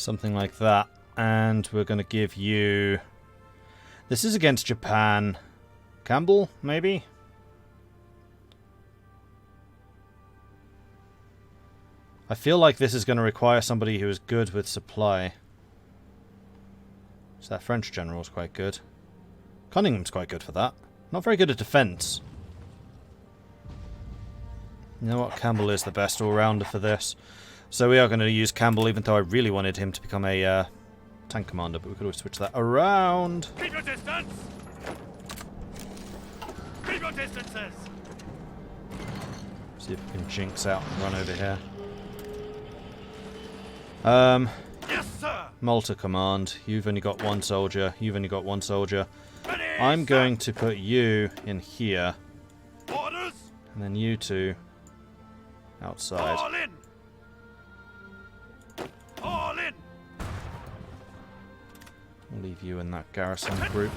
Something like that. And we're going to give you... This is against Japan. Campbell, maybe? I feel like this is going to require somebody who is good with supply. So that French general is quite good. Cunningham's quite good for that. Not very good at defense. You know what? Campbell is the best all-rounder for this. So we are going to use Campbell, even though I really wanted him to become a tank commander, but we could always switch that around. Keep your distance! Keep your distances! See if we can jinx out and run over here. Yes, sir! Malta command. You've only got one soldier. You've only got one soldier. Ready, I'm sir. going to put you in here. Orders! And then you two outside. All in! All in! I'll leave you in that garrison group.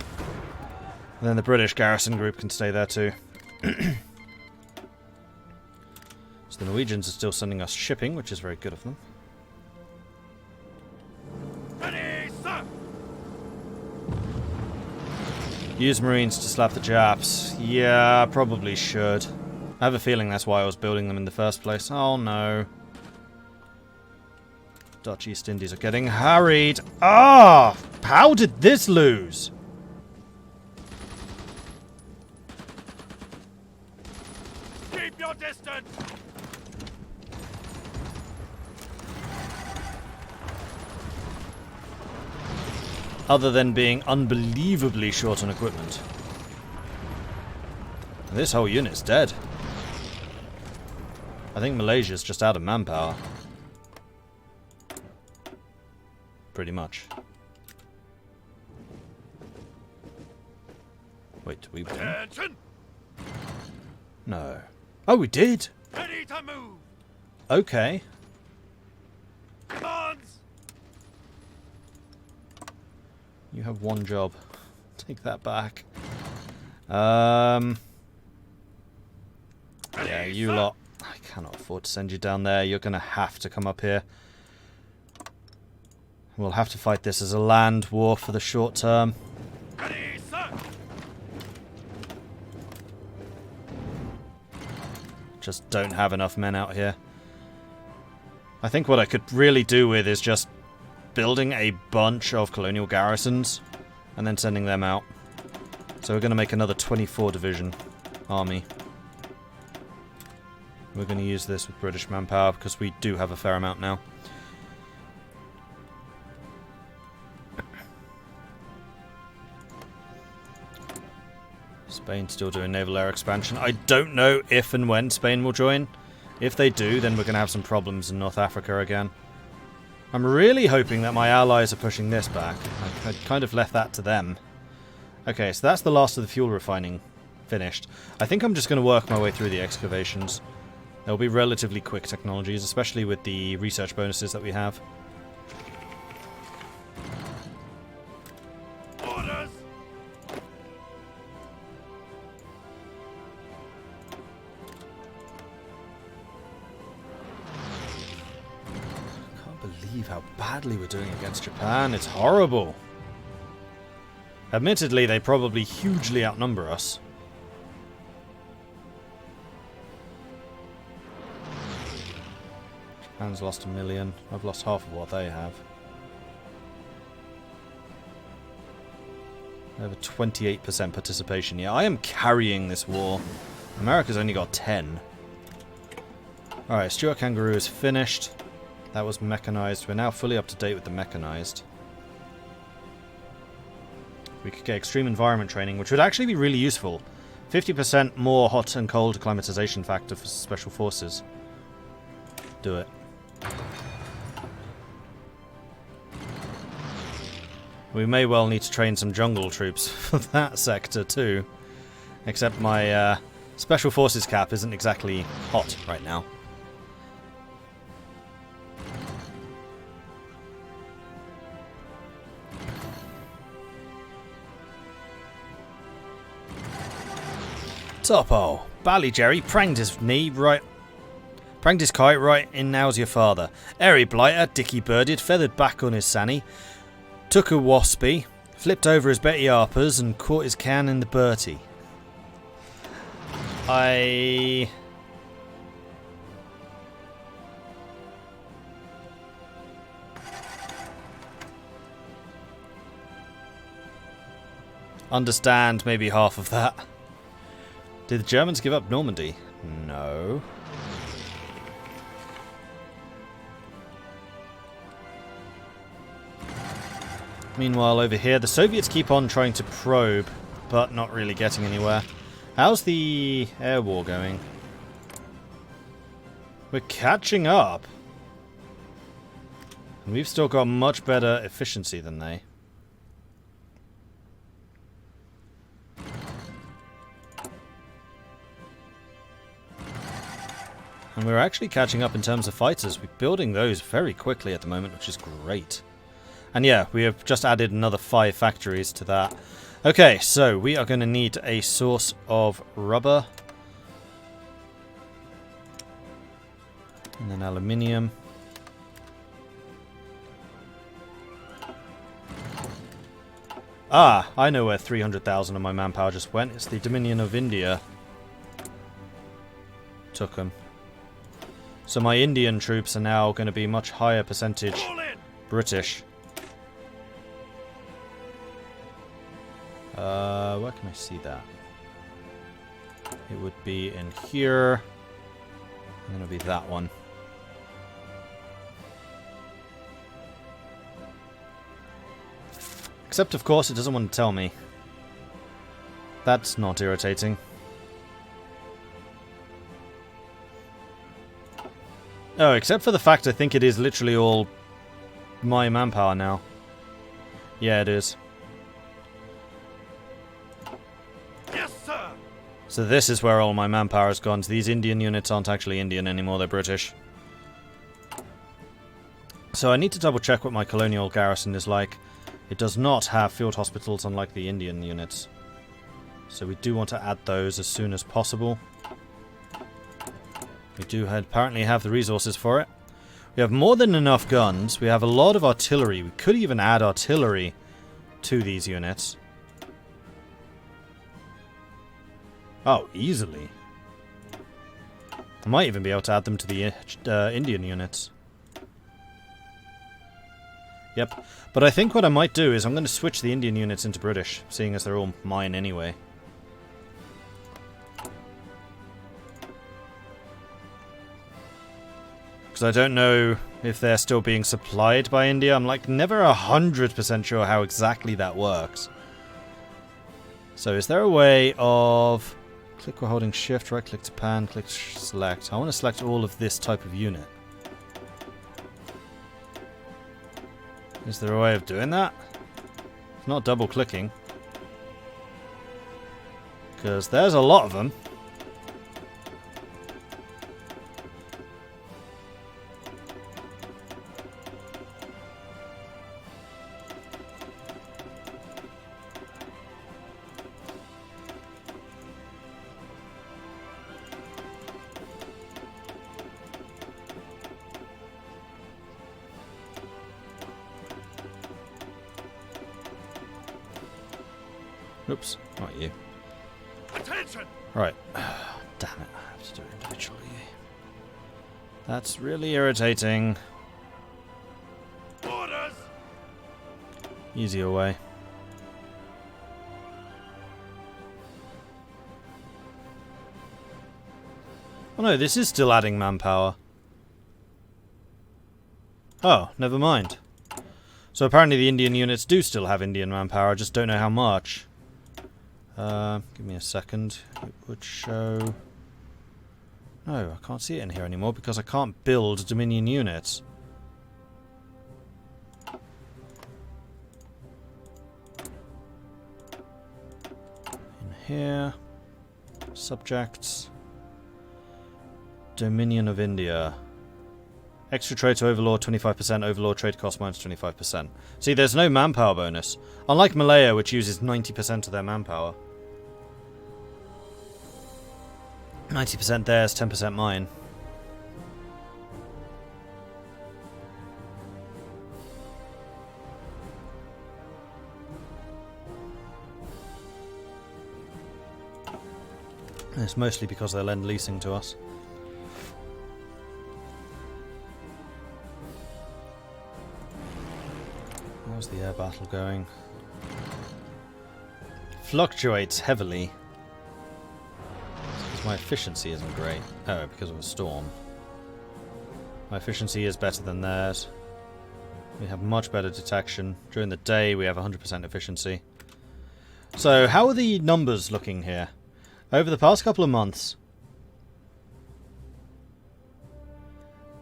And then the British garrison group can stay there too. So the Norwegians are still sending us shipping, which is very good of them. Ready, sir! Use Marines to slap the Japs. Yeah, I probably should. I have a feeling that's why I was building them in the first place. Oh no. Dutch East Indies are getting harried. Ah! How did this lose? Keep your distance! Other than being unbelievably short on equipment. This whole unit's dead. I think Malaysia's just out of manpower. Pretty much. Wait, did we win? Attention! No. Oh, we did! Ready to move! Okay. Commands! You have one job. Take that back. Yeah, you sir. lot. I cannot afford to send you down there. You're going to have to come up here. We'll have to fight this as a land war for the short term. Ready, sir! Just don't have enough men out here. I think what I could really do with is just building a bunch of colonial garrisons and then sending them out. So we're going to make another 24 division army. We're going to use this with British manpower because we do have a fair amount now. Spain's still doing naval air expansion. I don't know if and when Spain will join. If they do, then we're going to have some problems in North Africa again. I'm really hoping that my allies are pushing this back. I kind of left that to them. Okay, so that's the last of the fuel refining finished. I think I'm just going to work my way through the excavations. They'll be relatively quick technologies, especially with the research bonuses that we have. Orders! Can't believe how badly we're doing against Japan. It's horrible. Admittedly, they probably hugely outnumber us. Japan's lost 1 million. I've lost half of what they have. They have a 28% participation. Yeah, I am carrying this war. America's only got 10. Alright, Stuart Kangaroo is finished. That was mechanized. We're now fully up to date with the mechanized. We could get extreme environment training, which would actually be really useful. 50% more hot and cold acclimatization factor for special forces. Do it. We may well need to train some jungle troops for that sector too. Except my special forces cap isn't exactly hot right now. Topo! Ballyjerry pranged his knee right Practice kite right in now's your father. Airy blighter, dicky birded, feathered back on his sanny. Took a waspy, flipped over his Betty Harpers and caught his can in the Bertie. I understand maybe half of that. Did the Germans give up Normandy? No. Meanwhile, over here, the Soviets keep on trying to probe, but not really getting anywhere. How's the air war going? We're catching up. And we've still got much better efficiency than they. And we're actually catching up in terms of fighters. We're building those very quickly at the moment, which is great. And yeah, we have just added another 5 factories to that. Okay, so we are going to need a source of rubber. And then aluminium. Ah, I know where 300,000 of my manpower just went. It's the Dominion of India. Took them. So my Indian troops are now going to be much higher percentage British. Where can I see that? It would be in here. And then it'll be that one. Except, of course, it doesn't want to tell me. That's not irritating. Oh, except for the fact I think it is literally all my manpower now. Yeah, it is. Yes, sir. So this is where all my manpower has gone. So these Indian units aren't actually Indian anymore, they're British. So I need to double check what my colonial garrison is like. It does not have field hospitals unlike the Indian units. So we do want to add those as soon as possible. We do apparently have the resources for it. We have more than enough guns. We have a lot of artillery. We could even add artillery to these units. Oh, easily. I might even be able to add them to the Indian units. Yep. But I think what I might do is I'm going to switch the Indian units into British, seeing as they're all mine anyway. Because I don't know if they're still being supplied by India. I'm like never 100% sure how exactly that works. So is there a way of... Click while holding shift, right click to pan, click select. I want to select all of this type of unit. Is there a way of doing that? It's not double clicking. Because there's a lot of them. Oops, not you. Attention! Right. Damn it, I have to do it individually. That's really irritating. Orders! Easier way. Oh no, this is still adding manpower. Oh, never mind. So apparently the Indian units do still have Indian manpower, I just don't know how much. Give me a second. It would show... No, I can't see it in here anymore because I can't build Dominion units. In here... Subjects... Dominion of India. Extra trade to Overlord 25%, Overlord trade cost minus 25%. See, there's no manpower bonus. Unlike Malaya, which uses 90% of their manpower. 90% theirs, 10% mine. It's mostly because they're lend-leasing to us. How's the air battle going? Fluctuates heavily. Because my efficiency isn't great. Oh, because of a storm. My efficiency is better than theirs. We have much better detection. During the day, we have 100% efficiency. So, how are the numbers looking here? Over the past couple of months,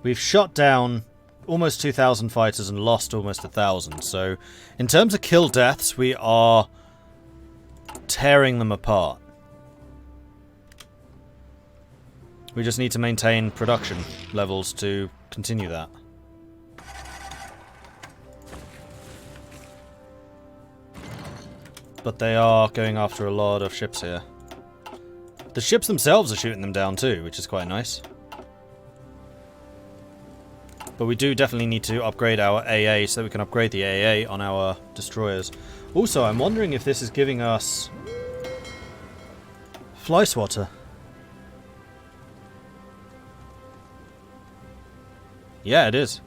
we've shot down almost 2,000 fighters and lost almost 1,000. So, in terms of kill deaths, we are tearing them apart. We just need to maintain production levels to continue that. But they are going after a lot of ships here. The ships themselves are shooting them down too, which is quite nice. But we do definitely need to upgrade our AA so that we can upgrade the AA on our destroyers. Also, I'm wondering if this is giving us fly swatter. Yeah, it is.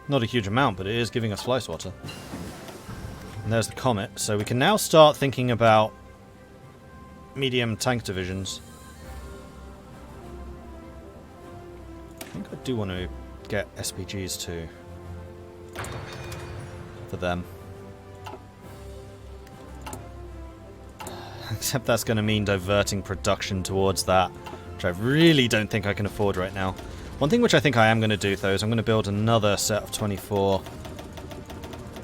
Not a huge amount, but it is giving us fly swatter. And there's the comet, so we can now start thinking about medium tank divisions. I think I do want to get SPGs too. For them. Except that's going to mean diverting production towards that, which I really don't think I can afford right now. One thing which I think I am going to do though is I'm going to build another set of 24.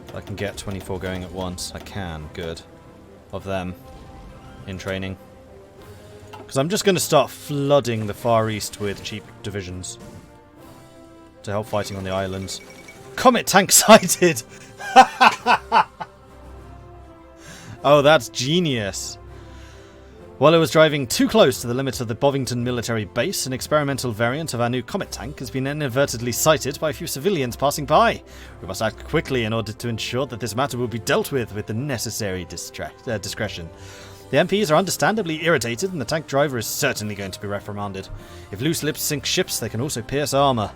If I can get 24 going at once. I can, good. Of them. In training. Because I'm just going to start flooding the Far East with cheap divisions. To help fighting on the islands. Comet tank sighted! Oh, that's genius. While it was driving too close to the limits of the Bovington military base, an experimental variant of our new Comet tank has been inadvertently sighted by a few civilians passing by. We must act quickly in order to ensure that this matter will be dealt with the necessary discretion. The MPs are understandably irritated, and the tank driver is certainly going to be reprimanded. If loose lips sink ships, they can also pierce armour.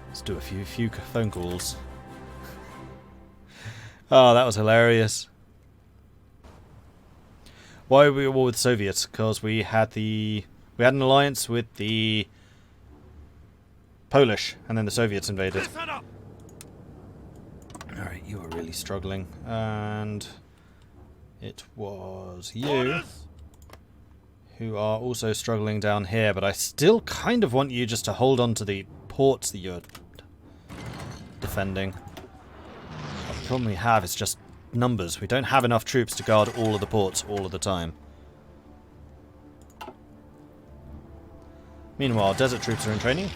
Let's do a few phone calls. Oh, that was hilarious. Why were we at war with the Soviets? Because we had an alliance with the Polish, and then the Soviets invaded. Alright, you are really struggling. And it was you who are also struggling down here, but I still kind of want you just to hold on to the ports that you're defending. The problem we have is just numbers. We don't have enough troops to guard all of the ports all of the time. Meanwhile, desert troops are in training.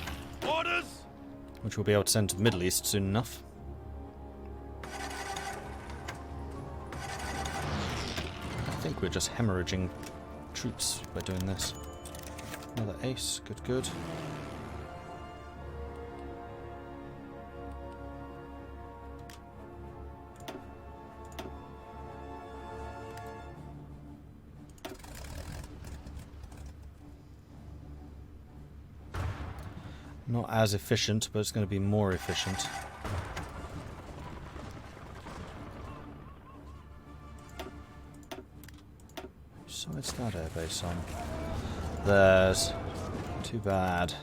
Orders! Which we'll be able to send to the Middle East soon enough. I think we're just hemorrhaging troops by doing this. Another ace. Good, good. Not as efficient, but it's going to be more efficient. So it's that airbase on. There's... Too bad.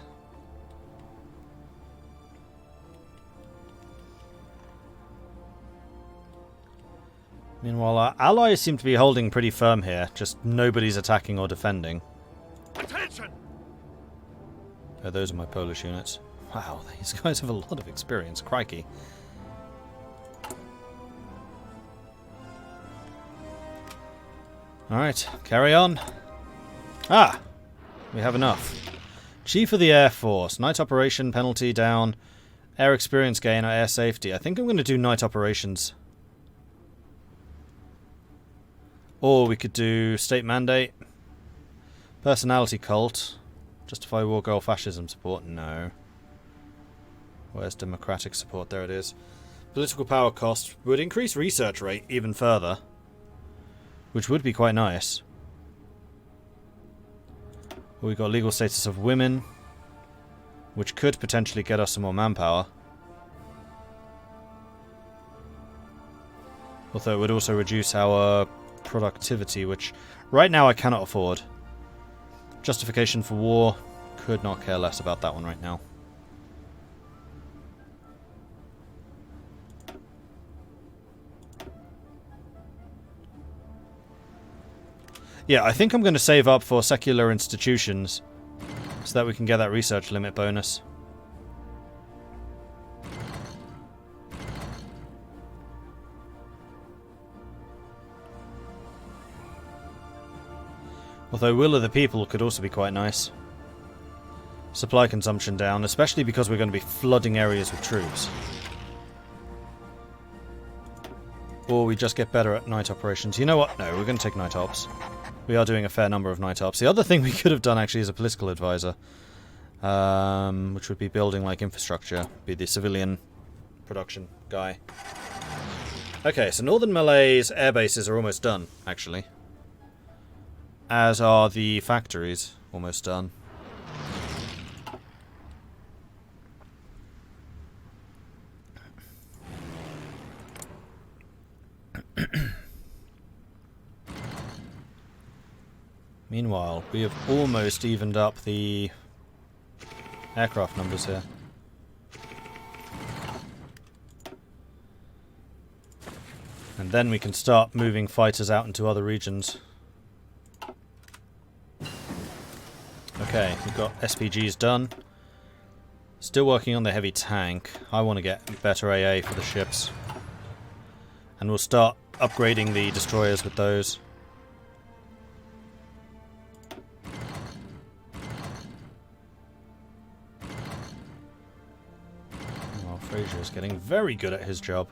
Meanwhile, our allies seem to be holding pretty firm here. Just nobody's attacking or defending. Attention! Oh, those are my Polish units. Wow, these guys have a lot of experience. Crikey. Alright, carry on. Ah! We have enough. Chief of the Air Force. Night operation, penalty down. Air experience gain or air safety. I think I'm going to do night operations. Or we could do state mandate. Personality cult. Justify war goal fascism support? No. Where's democratic support? There it is. Political power cost would increase research rate even further. Which would be quite nice. We've got legal status of women, which could potentially get us some more manpower. Although it would also reduce our productivity, which right now I cannot afford. Justification for war, could not care less about that one right now. Yeah, I think I'm going to save up for secular institutions so that we can get that research limit bonus. Although Will of the People could also be quite nice. Supply consumption down, especially because we're going to be flooding areas with troops. Or we just get better at night operations. You know what? No, we're going to take night ops. We are doing a fair number of night ops. The other thing we could have done actually is a political advisor. Which would be building like infrastructure. Be the civilian production guy. Okay, so Northern Malay's air bases are almost done, actually. As are the factories, almost done. Meanwhile, we have almost evened up the aircraft numbers here. And then we can start moving fighters out into other regions. Okay, we've got SPGs done. Still working on the heavy tank. I want to get better AA for the ships. And we'll start upgrading the destroyers with those. Well, Fraser is getting very good at his job.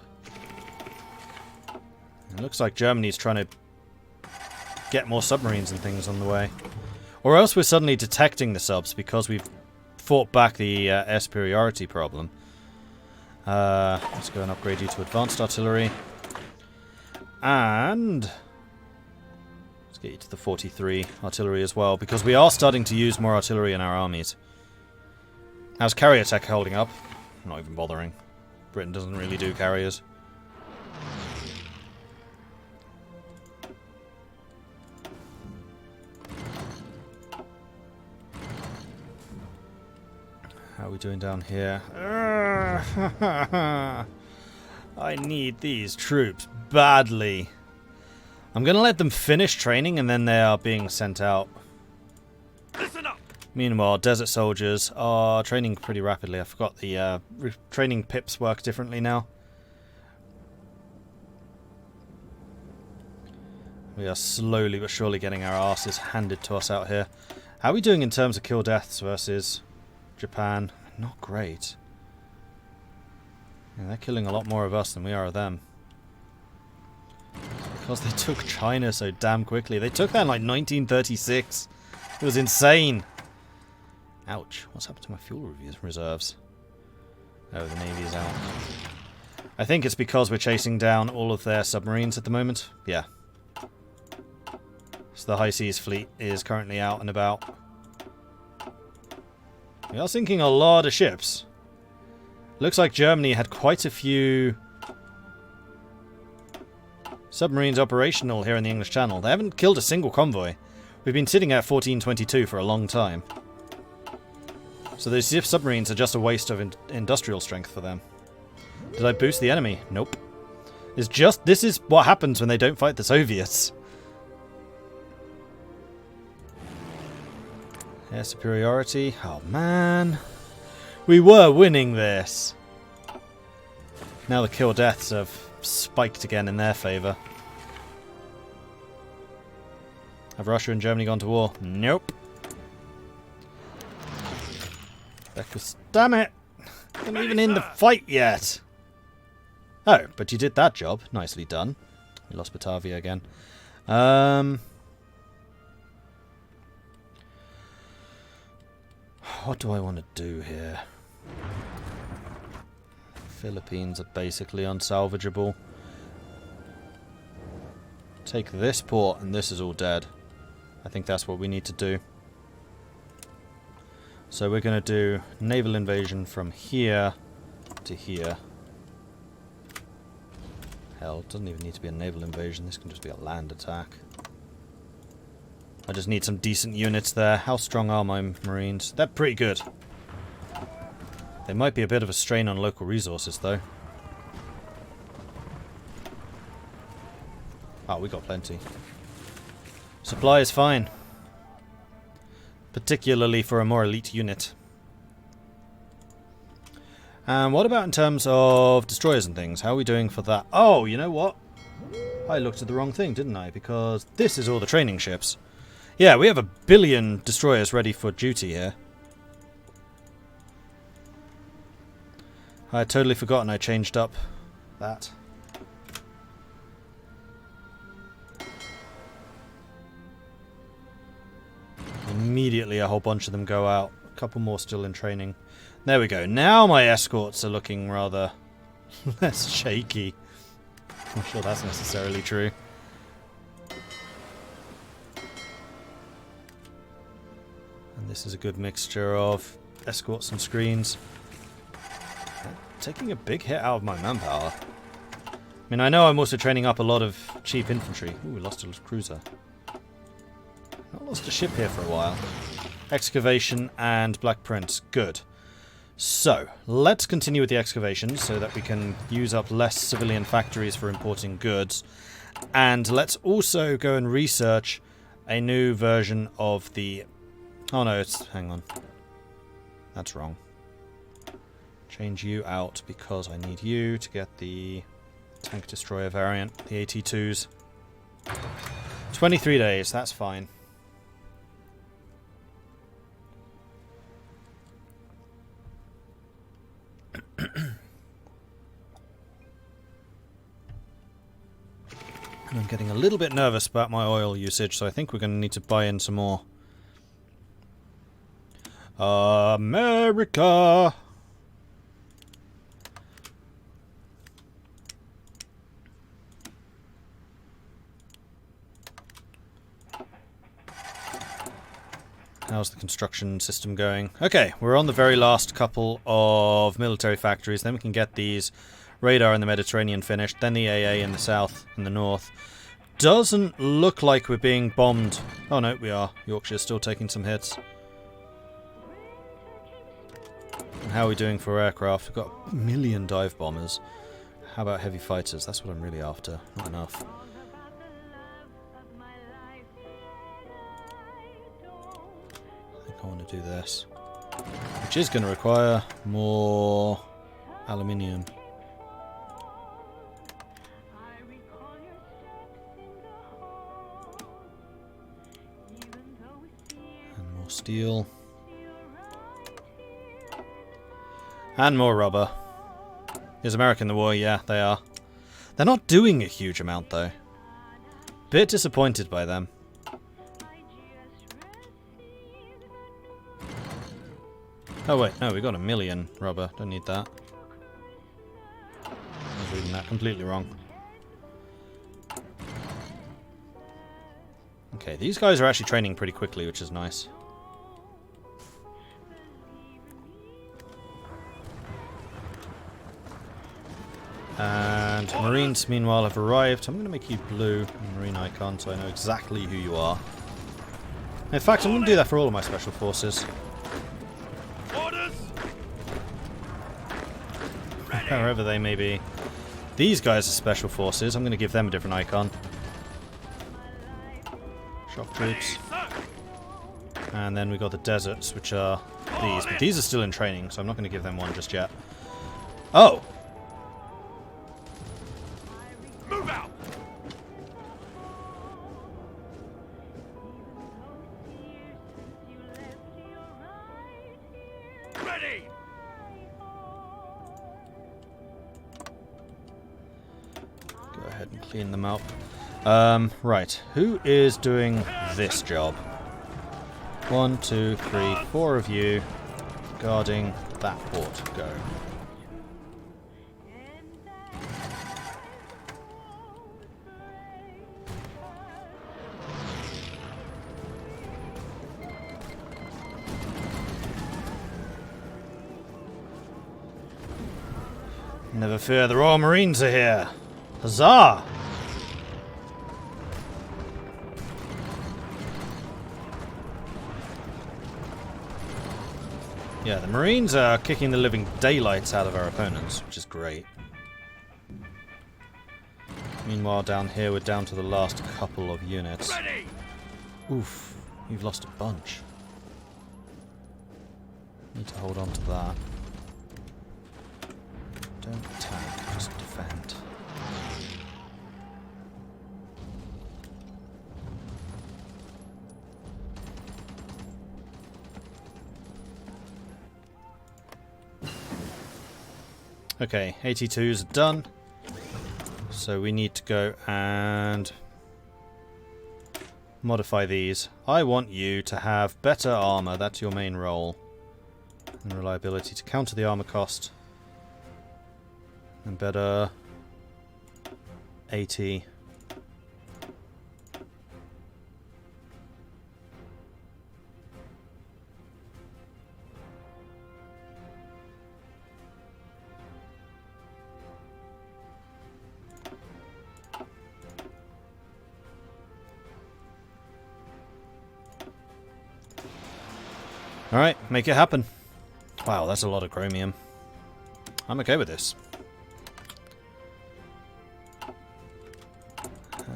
It looks like Germany's trying to get more submarines and things on the way. Or else we're suddenly detecting the subs because we've fought back the air superiority problem. Let's go and upgrade you to advanced artillery. And let's get you to the 43 artillery as well, because we are starting to use more artillery in our armies. How's carrier tech holding up? I'm not even bothering. Britain doesn't really do carriers. How are we doing down here? I need these troops badly. I'm going to let them finish training and then they are being sent out. Listen up. Meanwhile, desert soldiers are training pretty rapidly. I forgot the training pips work differently now. We are slowly but surely getting our asses handed to us out here. How are we doing in terms of kill deaths versus Japan? Not great. Yeah, they're killing a lot more of us than we are of them. Because they took China so damn quickly. They took that in like 1936. It was insane. Ouch. What's happened to my fuel reserves? Oh, the Navy is out. I think it's because we're chasing down all of their submarines at the moment. Yeah. So the High Seas Fleet is currently out and about. We are sinking a lot of ships. Looks like Germany had quite a few submarines operational here in the English Channel. They haven't killed a single convoy. We've been sitting at 1422 for a long time. So those submarines are just a waste of industrial strength for them. Did I boost the enemy? Nope. This is what happens when they don't fight the Soviets. Air superiority. Oh man. We were winning this. Now the kill deaths have spiked again in their favour. Have Russia and Germany gone to war? Nope. Beckus, damn it! I'm not even in the fight yet. Oh, but you did that job. Nicely done. We lost Batavia again. What do I want to do here? Philippines are basically unsalvageable. Take this port and this is all dead. I think that's what we need to do. So we're going to do naval invasion from here to here. Hell, it doesn't even need to be a naval invasion. This can just be a land attack. I just need some decent units there. How strong are my Marines? They're pretty good. They might be a bit of a strain on local resources, though. Oh, we got plenty. Supply is fine. Particularly for a more elite unit. And what about in terms of destroyers and things? How are we doing for that? Oh, you know what? I looked at the wrong thing, didn't I? Because this is all the training ships. Yeah, we have 1 billion destroyers ready for duty here. I had totally forgotten I changed up that. Immediately a whole bunch of them go out. A couple more still in training. There we go. Now my escorts are looking rather less shaky. I'm not sure that's necessarily true. And this is a good mixture of escorts and screens. Taking a big hit out of my manpower. I mean, I know I'm also training up a lot of cheap infantry. Ooh, we lost a cruiser. Not lost a ship here for a while. Excavation and Black Prince. Good. So, let's continue with the excavations so that we can use up less civilian factories for importing goods. And let's also go and research a new version of the... Oh no, it's... hang on. That's wrong. Change you out because I need you to get the tank destroyer variant, the AT-2s. 23 days, that's fine. And I'm getting a little bit nervous about my oil usage, so I think we're going to need to buy in some more. America! How's the construction system going? Okay, we're on the very last couple of military factories. Then we can get these radar in the Mediterranean finished. Then the AA in the south and the north. Doesn't look like we're being bombed. Oh no, we are. Yorkshire's still taking some hits. And how are we doing for aircraft? We've got 1 million dive bombers. How about heavy fighters? That's what I'm really after. Not enough. I want to do this, which is going to require more aluminium and more steel and more rubber. Is America in the war? Yeah, they are. They're not doing a huge amount though. Bit disappointed by them. Oh wait, no, we got 1 million rubber. Don't need that. I was reading that completely wrong. Okay, these guys are actually training pretty quickly, which is nice. And Marines, meanwhile, have arrived. I'm going to make you blue, Marine icon, so I know exactly who you are. In fact, I'm going to do that for all of my special forces. Wherever they may be. These guys are special forces. I'm going to give them a different icon. Shock troops. And then we got the deserts, which are these. But these are still in training, so I'm not going to give them one just yet. Oh! Move out. Ready. Go ahead and clean them up. Right. Who is doing this job? 1, 2, 3, 4 of you guarding that port. Go. Never fear, the Royal Marines are here. Huzzah! Yeah, the Marines are kicking the living daylights out of our opponents, which is great. Meanwhile, down here, we're down to the last couple of units. Ready! Oof, you've lost a bunch. Need to hold on to that. Don't attack, just defend. Okay, 82's done. So we need to go and modify these. I want you to have better armor, that's your main role. And reliability to counter the armor cost. And better 80. Alright, make it happen. Wow, that's a lot of chromium. I'm okay with this.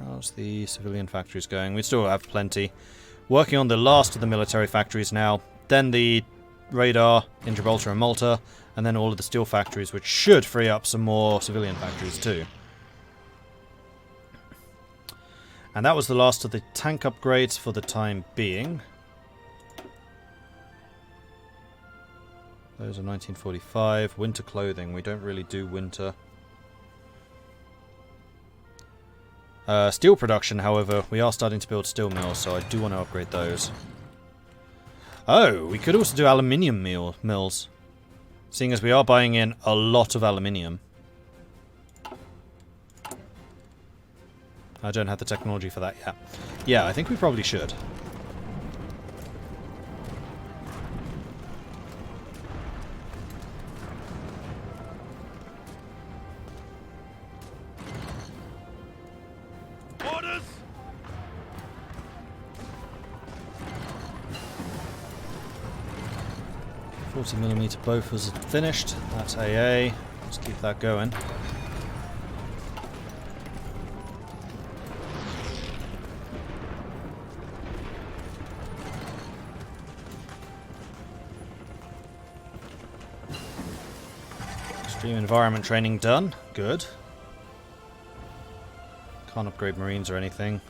How's the civilian factories going? We still have plenty. Working on the last of the military factories now. Then the radar in Gibraltar and Malta. And then all of the steel factories, which should free up some more civilian factories too. And that was the last of the tank upgrades for the time being. Those are 1945. Winter clothing. We don't really do winter. Steel production, however, we are starting to build steel mills, so I do want to upgrade those. Oh, we could also do aluminium mills. Seeing as we are buying in a lot of aluminium. I don't have the technology for that yet. Yeah, I think we probably should. Orders! 40mm both was finished. That's AA. Let's keep that going. Extreme environment training done. Good. Can't upgrade Marines or anything.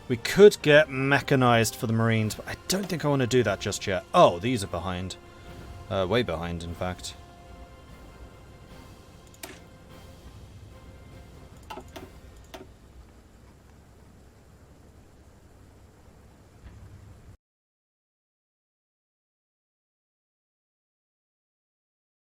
We could get mechanized for the Marines, but I don't think I want to do that just yet. Oh, these are behind. Way behind, in fact.